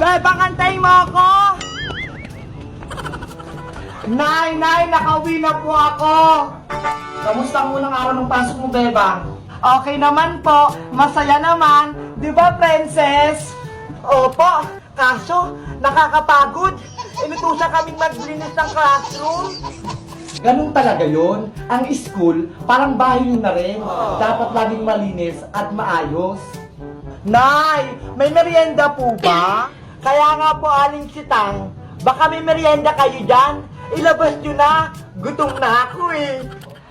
Bebang, antay mo ako! Nay, nakauwi na po ako! Kamusta ang unang araw ng pasok mo, Bebang? Okay naman po, masaya naman. Di ba, Princess? Opo, kaso nakakapagod. Inutusan kaming maglinis ng classroom. Ganun talaga yon. Ang school, parang bahay nyo na rin. Dapat laging malinis at maayos. Nay, may merienda po ba? Kaya nga po, Aling Sitang, baka may merienda kayo dyan. Ilabas nyo na. Gutom na ako eh.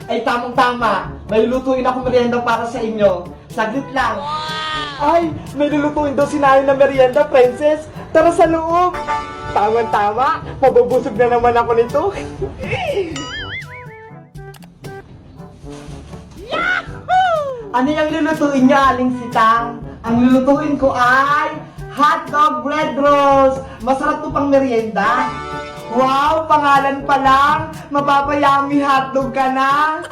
Ay, tamang-tama. May lulutuin ako merienda para sa inyo. Saglit lang. Ay, may lulutuin daw si Nanay na merienda, Princess. Tara sa loob. Tama-tama. Mabubusog na naman ako nito. Ano yung lulutuin niyo, Aling Sitang? Ang lulutuin ko ay hotdog bread rolls. Masarap to pang merienda. Wow, pangalan pa lang. Mapapayami hotdog ka na.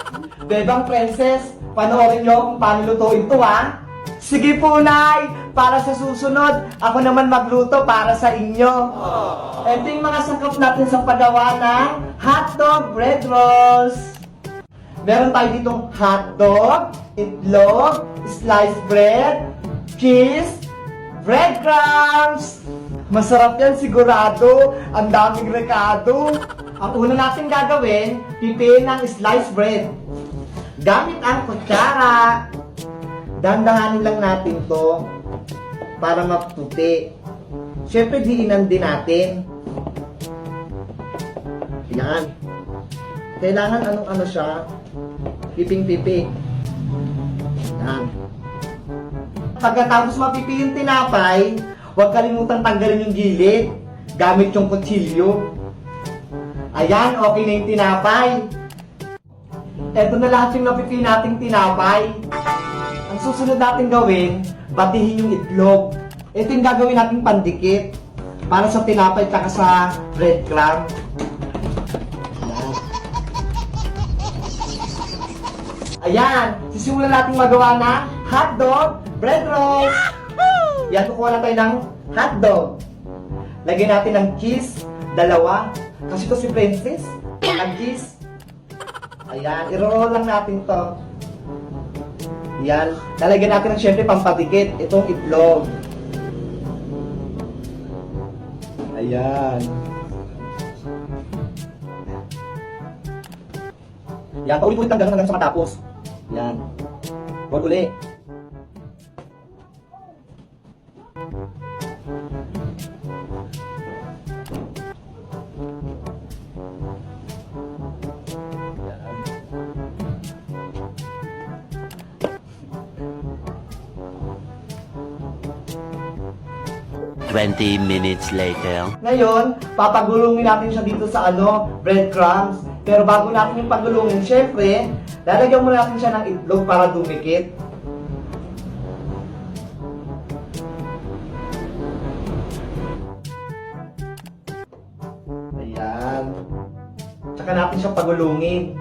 Bebang Princess, panoorin niyo kung paano lutuin to, ha? Sige po, Nay. Para sa susunod, ako naman magluto para sa inyo. Ito yung mga sangkap natin sa paggawa ng hotdog bread rolls. Meron tayo ditong hotdog, itlog, sliced bread, cheese, breadcrumbs. Masarap yan sigurado. Ang daming rekado. Ang una natin gagawin, pipiin ng sliced bread. Gamit ang kutsara. Dandahanin lang natin to para maputi. Siyempre, diinan din natin. Yan. Kailangan anong-ano siya. Piping-pipi. Yan. Pagkatapos mapipi yung tinapay, huwag kalimutan tanggalin yung gilid. Gamit yung kutsilyo. Ayan, okay na yung tinapay. Eto na lahat yung napipi nating tinapay. Ang susunod natin gawin, batihin yung itlog. Ito yung gagawin nating pandikit para sa tinapay at sa breadcrumb. Ayan, sisimulan natin magawa na hotdog bread rolls. Yan, kukuha na tayo ng hotdog. Lagyan natin ng cheese, 2. Kasi ito si Princess, ang cheese. Ayan, i-roll lang natin to. Yan, lalagyan natin ng syempre pampatikit, itong itlog. Ayan. Yan, paulit-ulit hanggang sa matapos. Yan. Roll ulit. Yan. 20 minutes later. Ngayon, papagulungin natin siya dito sa breadcrumbs. Pero bago natin yung pagulungin, syempre, lalagyan muna natin siya ng itlog para dumikit. Ayan. Tsaka natin siya pagulungin.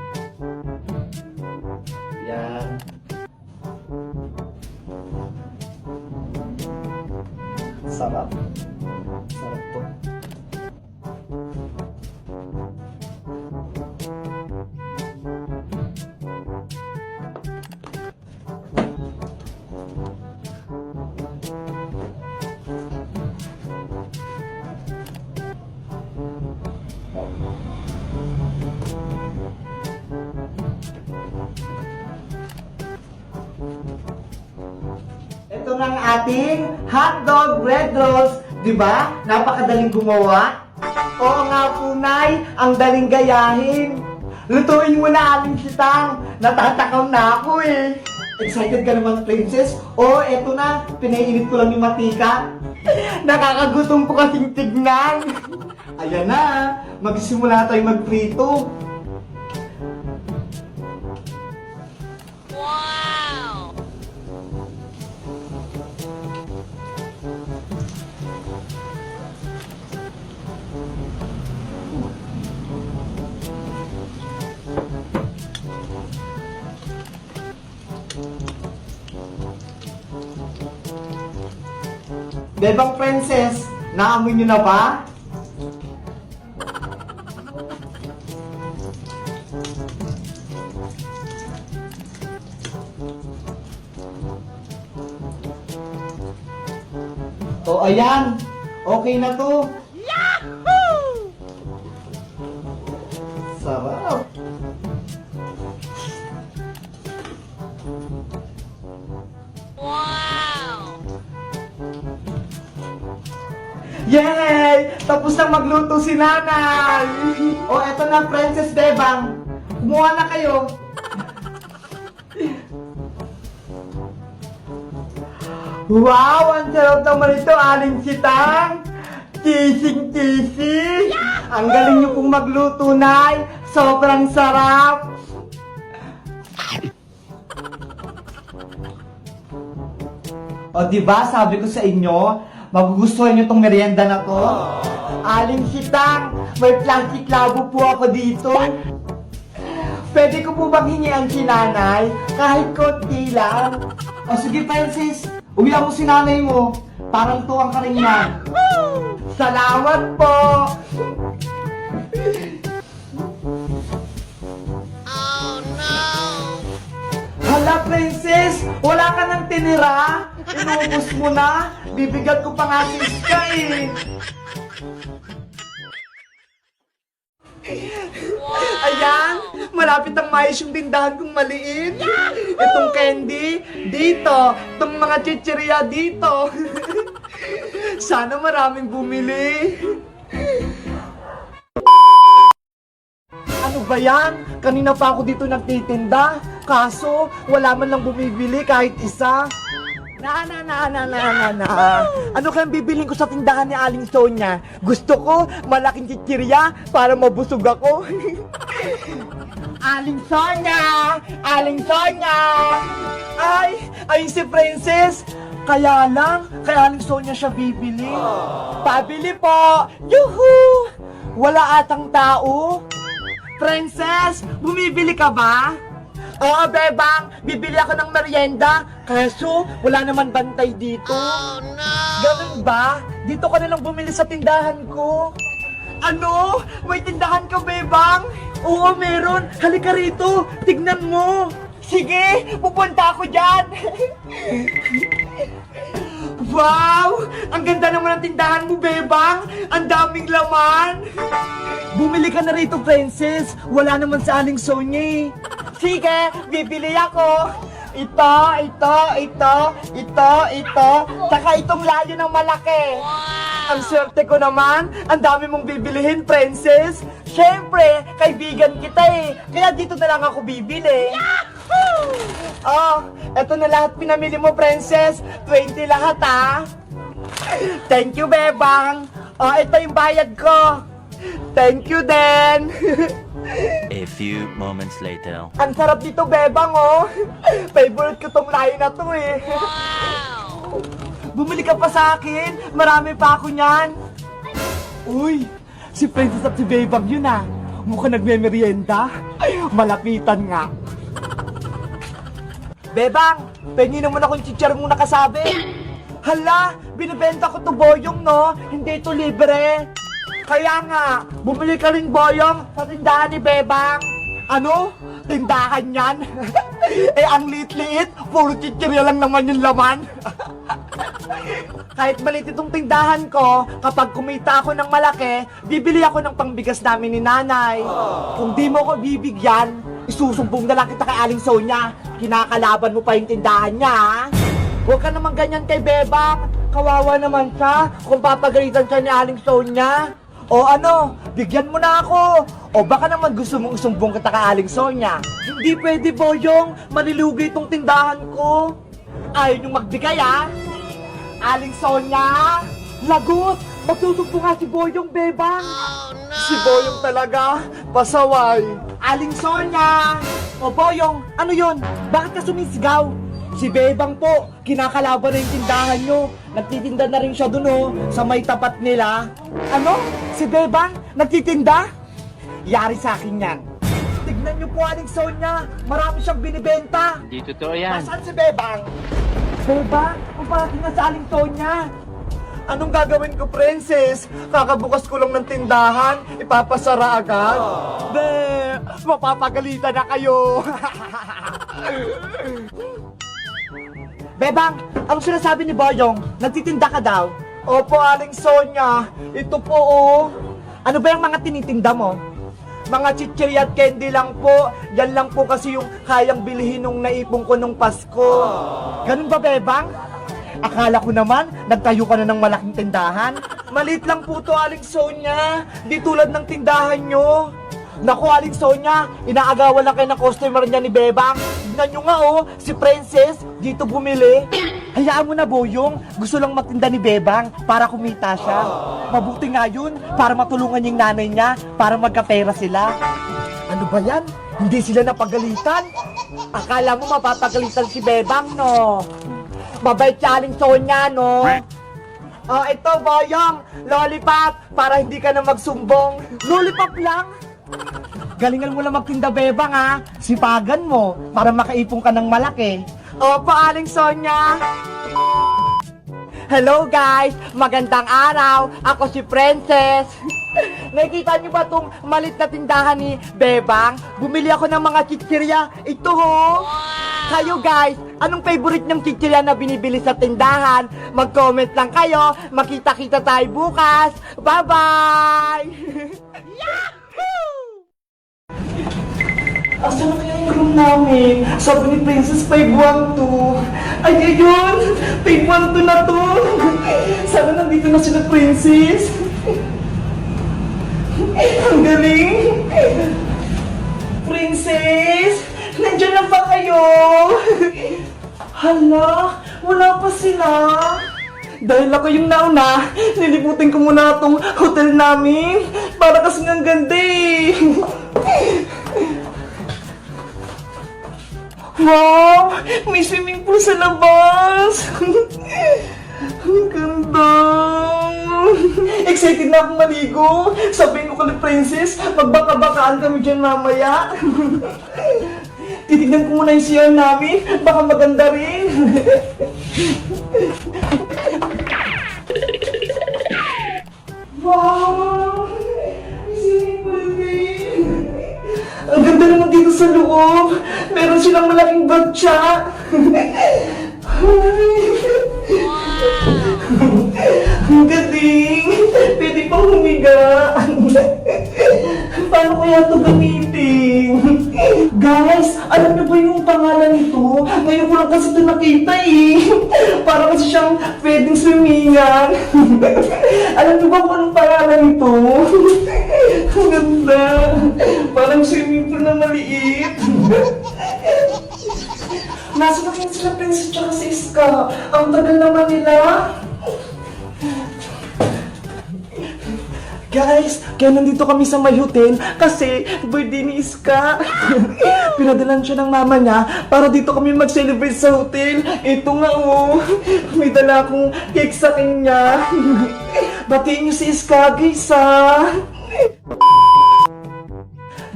Ayan. Sarap. Sarap to. Ito na ang ating hotdog bread rolls. Diba? Napakadaling gumawa. Oo nga po, Nay. Ang daling gayahin. Lutuin mo na, Aling Sitang. Natatakaw na ako eh. Excited ka naman, Princess? Oo, eto na. Pinainit ko lang yung matika. Nakakagutom ko kasing tignan. Ayan na. Magsimula tayo magprito. Bebang Princess, naamoy nyo na ba? O ayan, okay na to. Yahoo! Sarap. Yay! Tapos na magluto si nanay! O, eto na, Princess Bebang. Kumuha na kayo. Wow! Ang sarap naman ito, Aling Sitang! Kising-kisi! Ang galing niyo pong magluto, Nay! Sobrang sarap! O, diba? Sabi ko sa inyo, magugustuhan niyo tong merienda na to. Aling Sitang, may plastic labo po ako dito. Pwede ko po bang hingian si nanay? Kahit konti lang. O sige, Princess, uwian mo si nanay mo. Parang tuwang ka rin yan. Salamat po! Hala, Princess! Wala ka nang tinira? Inubos mo na? Bibigyan ko pa nga si Iska eh! Ayan! Malapit ang maayos yung tindahan kong maliit! Itong candy, dito! Itong mga chichirya, dito! Sana maraming bumili! Ano ba yan? Kanina pa ako dito nagtitinda. Kaso, wala man lang bumibili kahit isa. Na. Ano kayang bibilin ko sa tindahan ni Aling Sonia? Gusto ko malaking chichirya para mabusog ako. Aling Sonia! Aling Sonia! Ay si Princess! Kaya lang, kay Aling Sonia siya bibili. Pabili po! Yuhu! Wala atang tao. Princess, bumibili ka ba? Oo, Bebang, bibili ako ng merienda. Kaso, wala naman bantay dito. Oh, no! Ganun ba? Dito ka na lang bumili sa tindahan ko. Ano? May tindahan ka, Bebang? Oo, meron. Halika rito. Tignan mo. Sige, pupunta ako dyan. Wow! Ang ganda naman ng tindahan mo, Bebang! Ang daming laman! Bumili ka na rito, Princess! Wala naman sa Aling Sonia eh. Sige, bibili ako! Ito, saka itong layo ng malaki! Ang swerte ko naman! Ang dami mong bibilihin, Princess! Siyempre, kaibigan kita eh! Kaya dito na lang ako bibili! Yahoo! Oh, eto na lahat pinamili mo, Princess. 20 lahat, ha? Thank you, Bebang. Oh, ito yung bayad ko. Thank you, Den. A few moments later. Ang sarap dito, Bebang, oh. Favorite ko tong layo na to, eh. Wow! Bumili ka pa sa akin. Marami pa ako niyan. Uy, si Princess at si Bebang yun, ah. Mukhang nagme-merienda. Malapitan nga. Bebang, pengi naman akong chichar mong nakasabi. Hala, binibenta ko to boyong, no? Hindi to libre. Kaya nga, bumili ka rin boyong sa tindahan ni Bebang. Ano? Tindahan yan? Ang liit-liit, puro chichirya lang naman yung laman. Kahit maliit itong tindahan ko, kapag kumita ako ng malaki, bibili ako ng pangbigas namin ni nanay. Kung di mo ko bibigyan, isusumbong na lang kita kay Aling Sonia. Kinakalaban mo pa yung tindahan niya, ha? Huwag ka naman ganyan kay Bebang. Kawawa naman siya kung papagalitan siya ni Aling Sonia. O ano, bigyan mo na ako. O baka naman gusto mong isumbong kita kay Aling Sonia. Hindi pwede, Boyong. Malilugay itong tindahan ko. Ayaw niyong magbigay, ha? Aling Sonia! Lagot! Magsusumbong nga si Boyong, Bebang! Oh, no! Si Boyong talaga, pasaway! Aling Sonia! O Boyong, ano yon? Bakit ka sumisigaw? Si Bebang po, kinakalaban na yung tindahan nyo. Nagtitinda na rin siya dun, oh, sa may tapat nila. Ano? Si Bebang? Nagtitinda? Yari sa akin yan. Tignan nyo po, Aling Sonia. Marami siyang binibenta. Hindi totoo yan. Nasaan si Bebang? Bebang, kung parating na sa Aling Sonia. Anong gagawin ko, princess? Kakabukas ko lang ng tindahan, ipapasara agad? Be, mapapagalitan na kayo. Bebang, ang sinasabi ni Boyong, nagtitinda ka daw? Opo, Aling Sonia. Ito po, oh. Ano ba yung mga tinitinda mo? Mga chichirya at candy lang po. Yan lang po kasi yung kayang bilhin nung naipon ko nung Pasko. Ganun ba, Bebang? Akala ko naman, nagtayo ka na ng malaking tindahan. Maliit lang po to, Aling Sonia. Di tulad ng tindahan nyo. Naku, Aling Sonia, inaagawan lang kayo ng customer niya ni Bebang. Tignan nyo nga, oh, si Princess, dito bumili. Hayaan mo na, Boyong. Gusto lang magtinda ni Bebang para kumita siya. Mabuti nga yun, para matulungan yung nanay niya, para magkapera sila. Ano ba yan? Hindi sila napagalitan? Akala mo mapapagalitan si Bebang, no? Mabait siya, Aling Sonia, no? Oh, ito, Boyong, lollipop, para hindi ka na magsumbong. Lollipop lang? Galingan mo lang magtinda, Bebang, ha? Sipagan mo, para makaipong ka ng malaki. Opo, Aling Sonia. Hello, guys. Magandang araw. Ako si Princess. Nakikita niyo ba itong malit na tindahan ni Bebang? Bumili ako ng mga chichirya. Ito, ho. Kayo, guys, anong favorite ng chichirya na binibili sa tindahan? Mag-comment lang kayo. Makita-kita tayo bukas. Bye-bye! Asa na kaya yung room namin? Sabi ni Princess, 512. Ay, ayun! 512 na to! Sana nandito na sila, Princess. Ang galing! Princess! Nandiyan na ba kayo? Hala! Wala pa sila! Dahil ako yung nauna, nilibutin ko muna itong hotel namin. Para kasing ang ganda eh! Wow! May swimming pool sa labas! Ang ganda! Excited na akong maligo! Sabihin ko kay Princess, magbaka-bakaan kami dyan mamaya. Titignan ko muna yung CR namin, baka maganda rin. Wow! May swimming pool din! Ang ganda naman dito sa loob. Meron silang malaking batya. Ang galing. Pwede pang humiga. Paano kaya ito gamitin? Guys, alam niyo ba yung pangalan nito? Ngayon ko lang kasi ito nakita eh. Para kasi siyang pwedeng swimingan. Alam niyo ba kung anong pangalan nito? Ang ganda. Parang swimming pool na maliit. Nasa na kaya sila Princess tsaka si Iska? Ang tagal naman nila. Guys, kaya nandito kami sa may hotel kasi birthday ni Iska. Pinadalan siya ng mama niya para dito kami mag-celebrate sa hotel. Ito nga oh, may dala akong cake sa kanya. Batiin niyo si Iska, guys ha.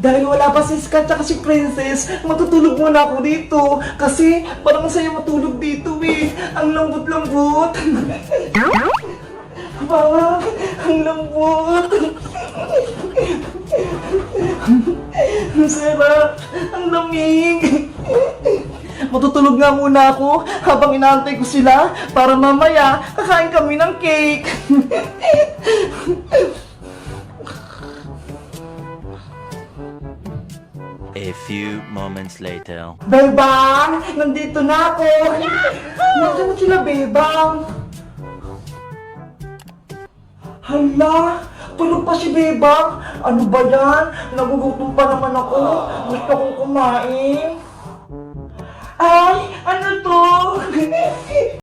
Dahil wala pa si Iska at si Princess, matutulog muna ako dito. Kasi parang masaya matulog dito eh. Ang lambot-lambot. Parang ang lambot. Ang sarap. Ang lamig. Matutulog nga muna ako habang inaantay ko sila para mamaya kakain kami ng cake. A few moments later. Bebang! Nandito na ako! Nandiyan na sila, Bebang! Hala! Tulog pa si Bebang! Ano ba yan? Nagugutom pa naman ako! Gusto kong kumain! Ay! Ano to?